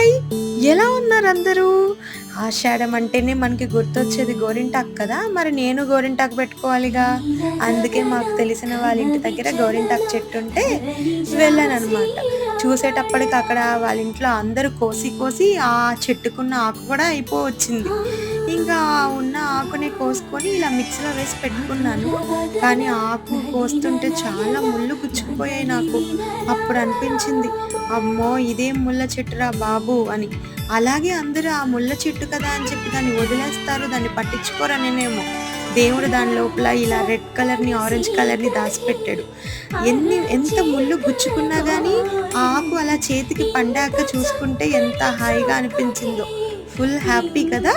Hi! ఎలా ఉన్నారు అందరూ? ఆషాఢం అంటేనే మనకి గుర్తొచ్చేది గోరింటాకు కదా! మరి నేను గోరింటాకు పెట్టుకోవాలిగా. అందుకే మాకు తెలిసిన వాళ్ళ ఇంటి దగ్గర గోరింటాకు చెట్టుంటే వెళ్ళాననమాట. చూసేటప్పటికి అక్కడ వాళ్ళ ఇంట్లో అందరూ కోసి కోసి ఆ చెట్టుకున్న ఆకు కూడా అయిపోవచ్చింది. ఇంకా ఉన్న ఆకుని కోసుకొని ఇలా మిక్సీలో వేసి పెట్టుకున్నాను. కానీ ఆకు కోస్తుంటే చాలా ముళ్ళు గుచ్చుకుపోయాయి నాకు. అప్పుడు అనిపించింది, అమ్మో! ఇదేం ముళ్ళ చెట్టురా బాబు అని. అలాగే అందరూ ఆ ముళ్ళ చెట్టు కదా అని చెప్పి దాన్ని వదిలేస్తారు. దాన్ని పట్టించుకోరనేనేమో. దేవుడు దాని లోపల ఇలా రెడ్ కలర్‌ని, ఆరెంజ్ కలర్‌ని దాసిపెట్టాడు. ఎంత ముళ్ళు గుచ్చుకున్నా గానీ, ఆ ఆకు అలా చేతికి పండాక చూసుకుంటే ఎంత హాయిగా అనిపించిందో. ఫుల్ హ్యాపీ కదా!